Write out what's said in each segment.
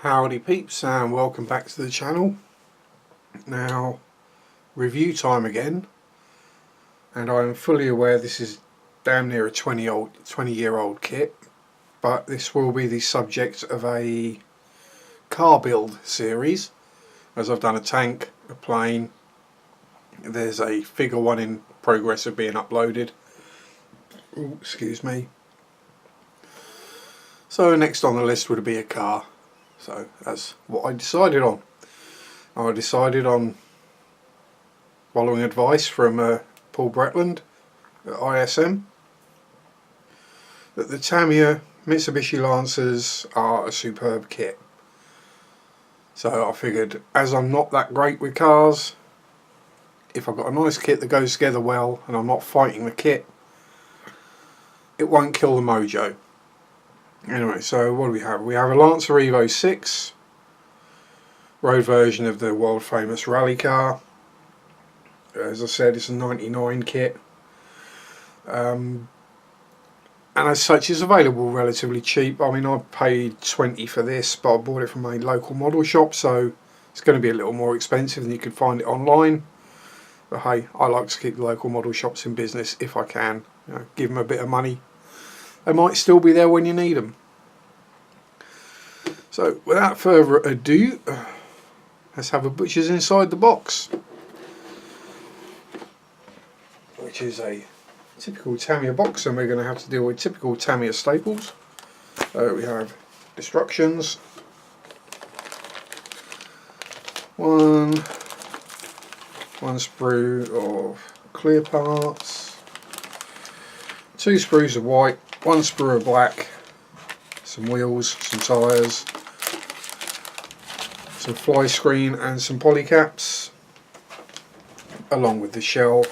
Howdy peeps, and welcome back to the channel. Now, review time again, and I'm fully aware this is damn near a 20-year-old kit, but this will be the subject of a car build series, as I've done a tank, a plane. There's a figure one in progress of being uploaded. Ooh, excuse me. So next on the list would be a car. So that's what I decided on. I decided on, following advice from Paul Bretland at ISM, that the Tamiya Mitsubishi Lancers are a superb kit. So I figured, as I'm not that great with cars, if I've got a nice kit that goes together well and I'm not fighting the kit, it won't kill the mojo. Anyway, so what do we have? We have a Lancer Evo 6, road version of the world famous rally car. As I said, it's a 99 kit. And as such, it's available relatively cheap. I mean, I paid 20 for this, but I bought it from a local model shop, so it's going to be a little more expensive than you could find it online. But hey, I like to keep the local model shops in business if I can. You know, give them a bit of money. They might still be there when you need them. So, without further ado, let's have a butcher's inside the box, which is a typical Tamiya box, and we're going to have to deal with typical Tamiya staples. So we have instructions, one sprue of clear parts, 2 sprues of white, 1 sprue of black, some wheels, some tyres, some fly screen and some polycaps, along with the shell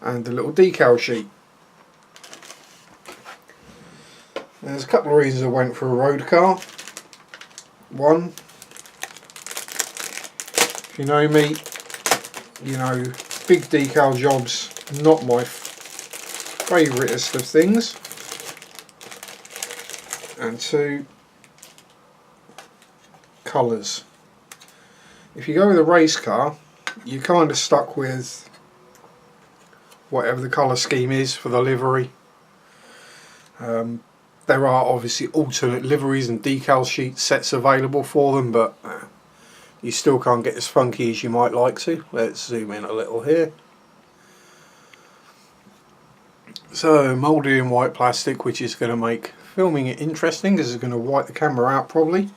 and the little decal sheet. There's a couple of reasons I went for a road car. One, if you know me, you know big decal jobs, not my favouriteest of things. And 2, colours. If you go with a race car, you're kind of stuck with whatever the colour scheme is for the livery. There are obviously alternate liveries and decal sheet sets available for them, but you still can't get as funky as you might like to. Let's zoom in a little here. So, moulded in white plastic, which is going to make filming it interesting because it's going to wipe the camera out probably.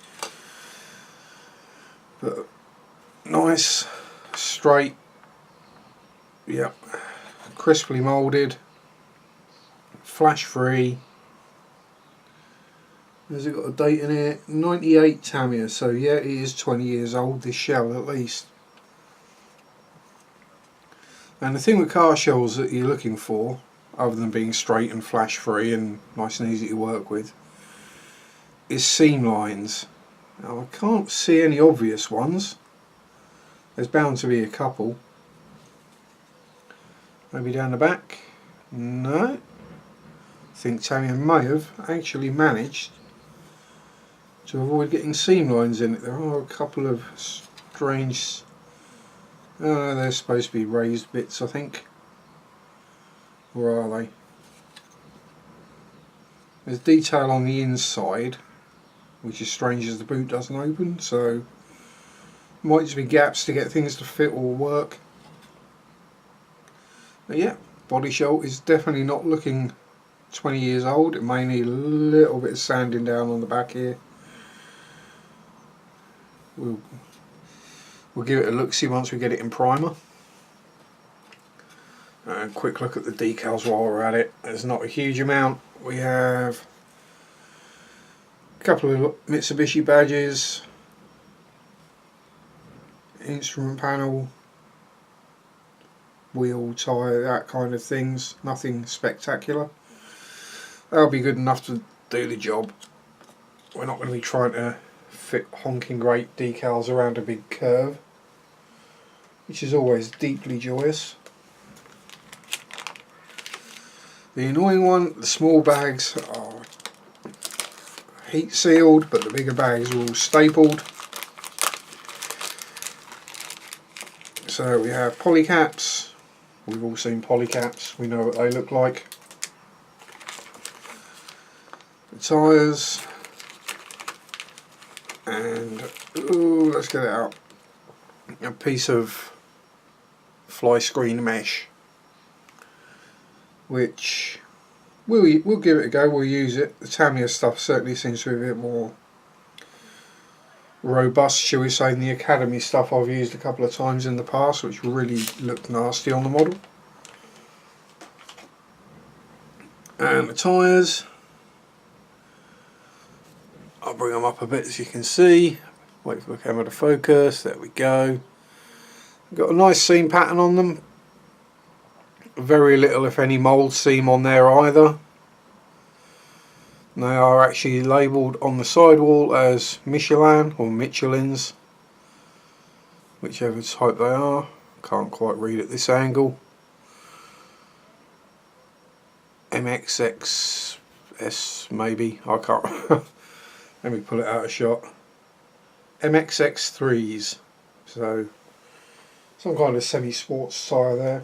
But nice, straight, yep, crisply moulded, flash free. Has it got a date in here? 98 Tamiya, so yeah, it is 20 years old, this shell at least. And the thing with car shells that you're looking for, other than being straight and flash free and nice and easy to work with, is seam lines. Now I can't see any obvious ones. There's bound to be a couple. Maybe down the back? No. I think Tamiya may have actually managed to avoid getting seam lines in it. There are a couple of strange... they're supposed to be raised bits, I think. Or are they? There's detail on the inside, which is strange as the boot doesn't open, so might just be gaps to get things to fit or work. But yeah, body shell is definitely not looking 20 years old. It may need a little bit of sanding down on the back here. We'll give it a look-see once we get it in primer. And quick look at the decals while we're at it. There's not a huge amount. We have a couple of Mitsubishi badges, instrument panel, wheel, tyre, that kind of things. Nothing spectacular. That'll be good enough to do the job. We're not going to be trying to fit honking great decals around a big curve, which is always deeply joyous. The annoying one, the small bags are heat sealed, but the bigger bags are all stapled. So we have polycaps. We've all seen polycaps, we know what they look like. The tyres, and ooh, let's get it out. A piece of fly screen mesh, which we'll give it a go. We'll use it. The Tamiya stuff certainly seems to be a bit more robust, shall we say, than the Academy stuff I've used a couple of times in the past, which really looked nasty on the model. And the tyres, I'll bring them up a bit as you can see. Wait for the camera to focus. There we go. Got a nice seam pattern on them. Very little, if any, mould seam on there either. They are actually labelled on the sidewall as Michelin or Michelin's, whichever type they are. Can't quite read at this angle. MXXS maybe, I can't. Let me pull it out of shot. MXX3s, so some kind of semi-sports tyre there.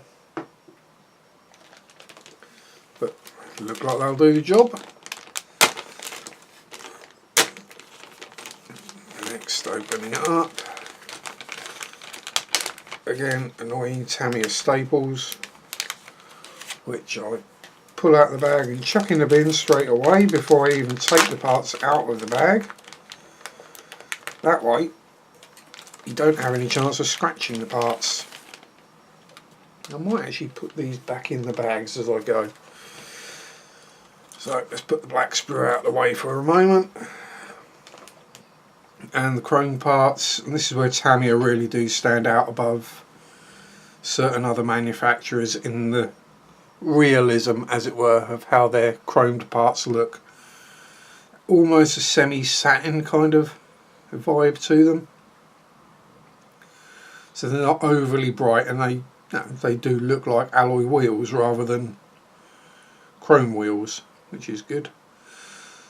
But look like they'll do the job. Next, opening it up. Again, annoying Tamiya staples, which I pull out the bag and chuck in the bin straight away before I even take the parts out of the bag. That way you don't have any chance of scratching the parts. I might actually put these back in the bags as I go. So let's put the black sprue out of the way for a moment. And the chrome parts, and this is where Tamiya really do stand out above certain other manufacturers in the realism, as it were, of how their chromed parts look. Almost a semi-satin kind of vibe to them. So they're not overly bright, and they do look like alloy wheels rather than chrome wheels, which is good.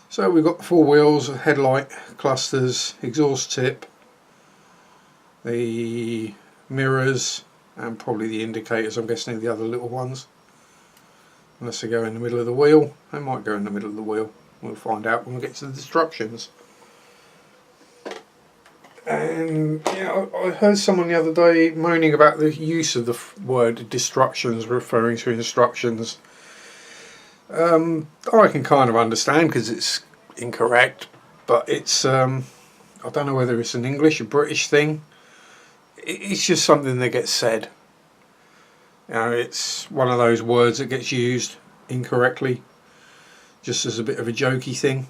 So we've got the four wheels, headlight clusters, exhaust tip, the mirrors, and probably the indicators. I'm guessing the other little ones. Unless they go in the middle of the wheel. They might go in the middle of the wheel. We'll find out when we get to the instructions. And yeah, I heard someone the other day moaning about the use of the word destructions referring to instructions. I can kind of understand because it's incorrect, but it's I don't know whether it's an English or British thing. It's just something that gets said. You know, it's one of those words that gets used incorrectly, just as a bit of a jokey thing.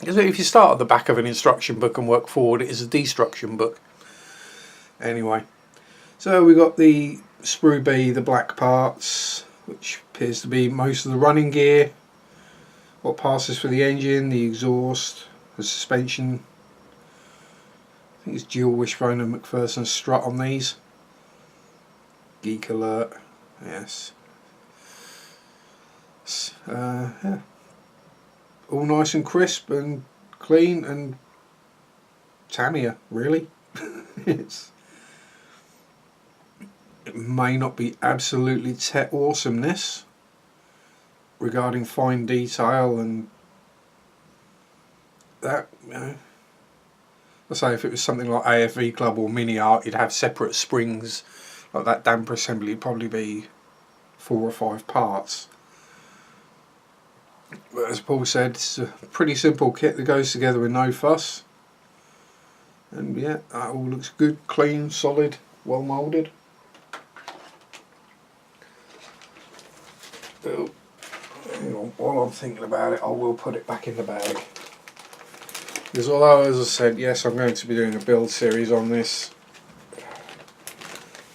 Because if you start at the back of an instruction book and work forward, it is a destruction book. Anyway, so we got the sprue B, the black parts, which appears to be most of the running gear, what passes for the engine, the exhaust, the suspension. I think it's dual wishbone and McPherson strut on these. Geek alert, yes. Yeah. All nice and crisp and clean and Tamiya, really. It may not be absolutely awesomeness regarding fine detail and that, you know. I say if it was something like AFV Club or Mini Art, you'd have separate springs. Like that damper assembly would probably be 4 or 5 parts. But as Paul said, it's a pretty simple kit that goes together with no fuss. And yeah, that all looks good, clean, solid, well moulded. Oh, hang on, while I'm thinking about it, I will put it back in the bag. Because although, as I said, yes, I'm going to be doing a build series on this.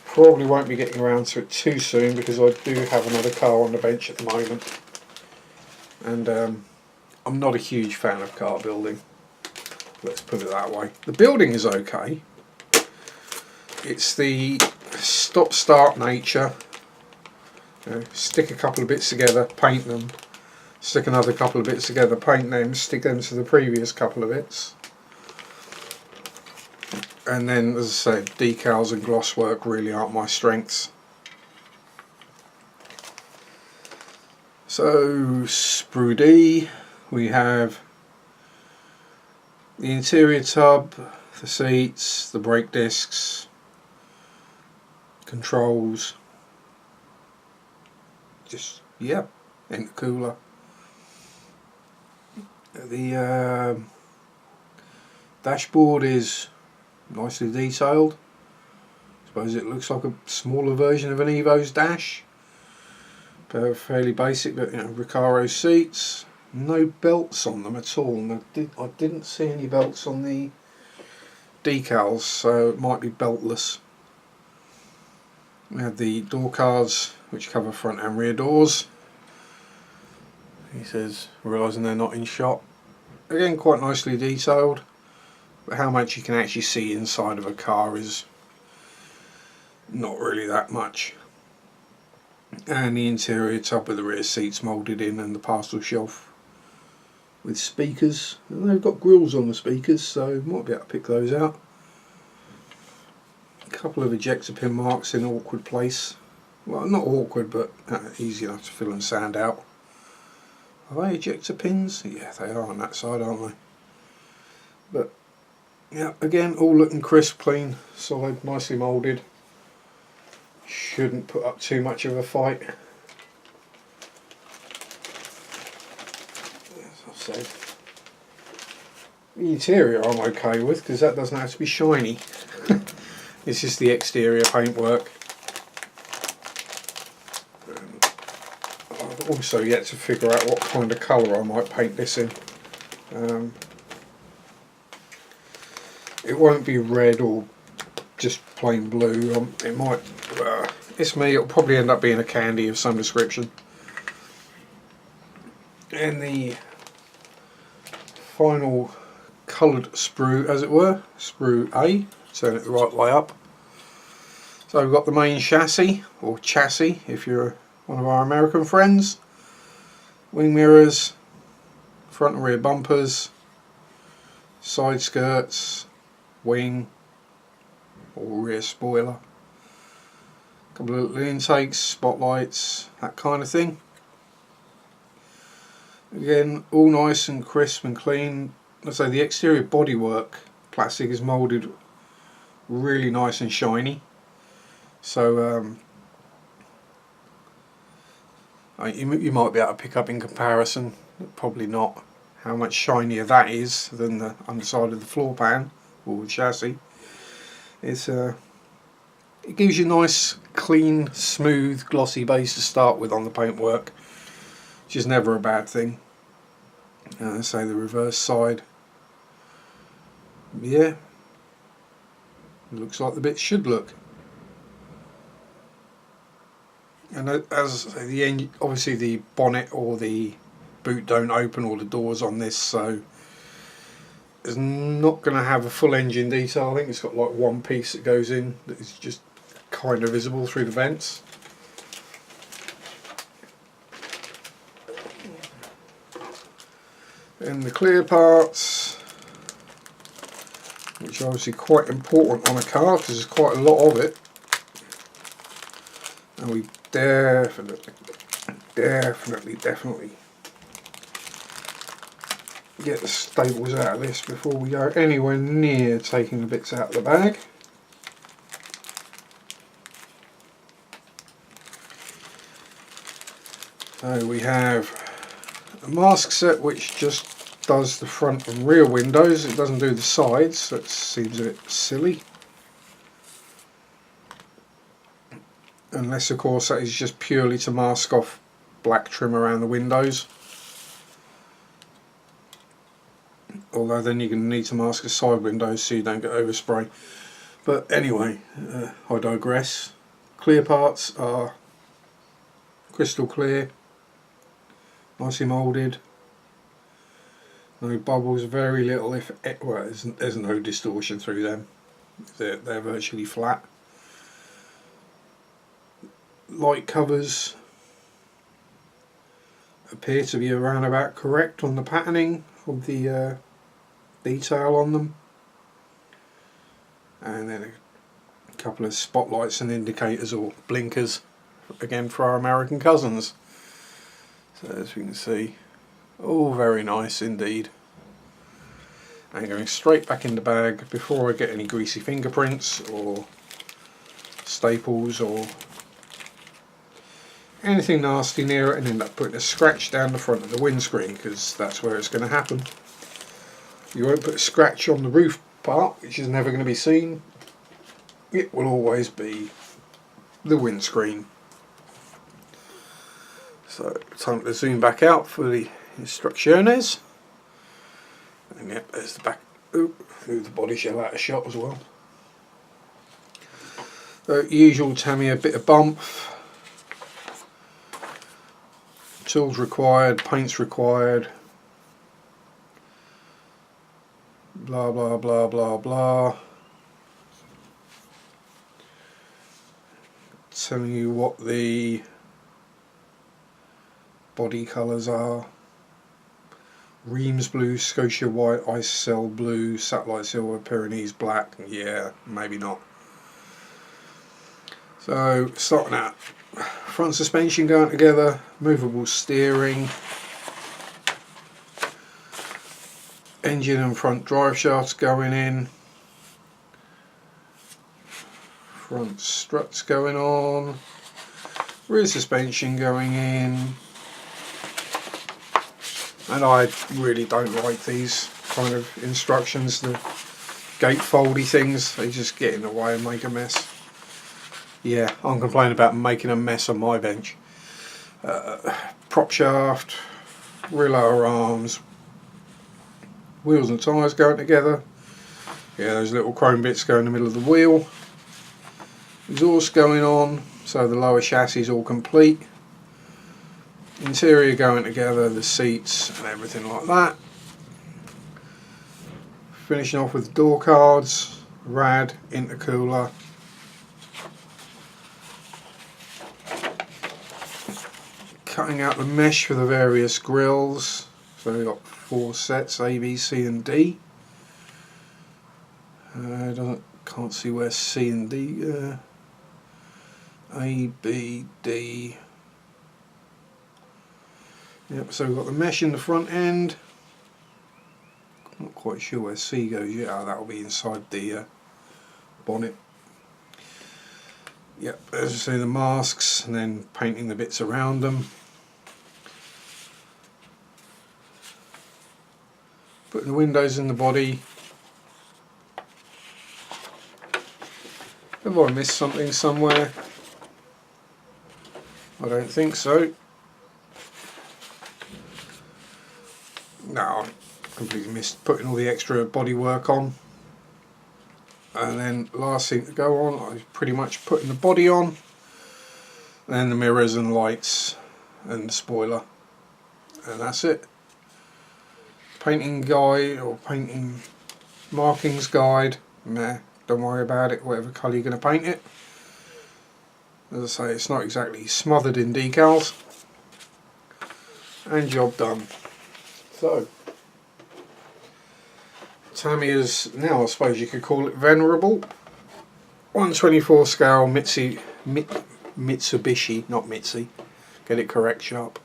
Probably won't be getting around to it too soon because I do have another car on the bench at the moment. And I'm not a huge fan of car building. Let's put it that way. The building is okay. It's the stop-start nature. You know, stick a couple of bits together, paint them, stick another couple of bits together, paint them, stick them to the previous couple of bits. And then, as I say, decals and gloss work really aren't my strengths. So, sprue D, we have the interior tub, the seats, the brake discs, controls, just, yeah, intercooler. The dashboard is nicely detailed. I suppose it looks like a smaller version of an Evo's dash. Fairly basic, but you know, Recaro seats. No belts on them at all. And I didn't see any belts on the decals, so it might be beltless. We have the door cards, which cover front and rear doors. He says, realising they're not in shot. Again, quite nicely detailed, but how much you can actually see inside of a car is not really that much. And the interior top of the rear seats moulded in, and the parcel shelf with speakers. And they've got grills on the speakers, so might be able to pick those out. A couple of ejector pin marks in an awkward place. Well, not awkward, but easy enough to fill and sand out. Are they ejector pins? Yeah, they are on that side, aren't they? But yeah, again, all looking crisp, clean, solid, nicely moulded. Shouldn't put up too much of a fight. As I said, the interior I'm okay with, because that doesn't have to be shiny. This is the exterior paintwork. I've also yet to figure out what kind of colour I might paint this in. It won't be red or just plain blue. It might. It's me. It'll probably end up being a candy of some description. And the final coloured sprue, as it were, sprue A. Turn it the right way up. So we've got the main chassis, or chassis if you're one of our American friends. Wing mirrors, front and rear bumpers, side skirts, wing or rear spoiler, a couple of little intakes, spotlights, that kind of thing. Again, all nice and crisp and clean. Let's say the exterior bodywork plastic is moulded really nice and shiny. So you might be able to pick up in comparison, probably not, how much shinier that is than the underside of the floor pan or the chassis. It gives you a nice, clean, smooth, glossy base to start with on the paintwork, which is never a bad thing. Say the reverse side, yeah, it looks like the bits should look. And as I say, the end, obviously the bonnet or the boot don't open all the doors on this, so it's not going to have a full engine detail. I think it's got like one piece that goes in that is just kind of visible through the vents. And the clear parts, which are obviously quite important on a car because there's quite a lot of it. And we definitely get the staples out of this before we go anywhere near taking the bits out of the bag. So we have a mask set which just does the front and rear windows, it doesn't do the sides, so it seems a bit silly. Unless of course that is just purely to mask off black trim around the windows. Although then you're going to need to mask the side windows so you don't get overspray. But anyway, I digress. Clear parts are crystal clear, nicely moulded, no bubbles, very little, if well, there's no distortion through them. They're virtually flat. Light covers appear to be around about correct on the patterning of the detail on them. And then a couple of spotlights and indicators or blinkers, again for our American cousins. So as we can see, all very nice indeed. And going straight back in the bag before I get any greasy fingerprints or staples or anything nasty near it and end up putting a scratch down the front of the windscreen, because that's where it's going to happen. You won't put a scratch on the roof part, which is never going to be seen. It will always be the windscreen. So time to zoom back out for the instrucciones. And yep, there's the back. Ooh, the body shell out of shot as well. So usual Tamiya bit of bump. Tools required, paints required. Blah blah blah blah blah. Telling you what the body colours are. Reims blue, Scotia white, ice cell blue, satellite silver, Pyrenees black. Yeah, maybe not. So starting out, front suspension going together, movable steering, engine and front drive shafts going in, front struts going on, rear suspension going in. And I really don't like these kind of instructions, the gatefoldy things. They just get in the way and make a mess. Yeah, I'm complaining about making a mess on my bench. Prop shaft, rear lower arms, wheels and tyres going together. Yeah, those little chrome bits go in the middle of the wheel. Exhaust going on, so the lower chassis is all complete. Interior going together, the seats and everything like that. Finishing off with door cards, rad, intercooler. Cutting out the mesh for the various grills. So we've got 4 sets, A, B, C and D. Can't see where C and D. A, B, D. Yep, so we've got the mesh in the front end. Not quite sure where C goes yet. Oh, that'll be inside the bonnet. Yep, as I say, the masks and then painting the bits around them. Putting the windows in the body. Have I missed something somewhere? I don't think so. No, I completely missed putting all the extra body work on. And then last thing to go on, I was pretty much putting the body on. Then the mirrors and lights and the spoiler. And that's it. Painting guide or painting markings guide. Nah, don't worry about it, whatever colour you're going to paint it. As I say, it's not exactly smothered in decals. And job done. So, Tamiya's now, I suppose you could call it venerable. 1/24 scale Mitsubishi, not Mitzi, get it correct sharp.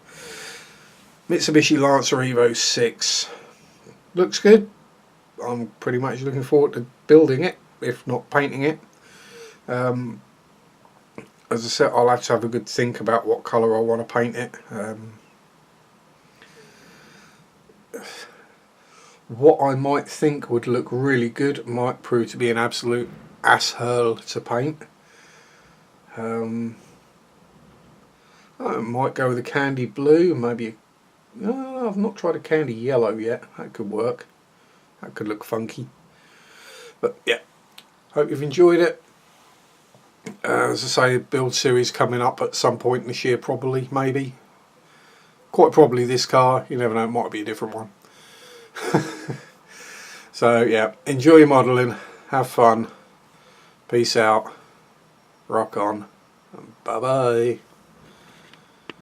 Mitsubishi Lancer Evo 6. Looks good. I'm pretty much looking forward to building it, if not painting it. As I said, I'll have to have a good think about what colour I want to paint it. What I might think would look really good might prove to be an absolute ass-hurl to paint. I might go with a candy blue, maybe no, I've not tried a candy yellow yet. That could work. That could look funky. But yeah, hope you've enjoyed it. As I say, build series coming up at some point this year, probably, maybe. Quite probably this car, you never know, it might be a different one. So yeah, enjoy your modelling, have fun, peace out, rock on, bye bye.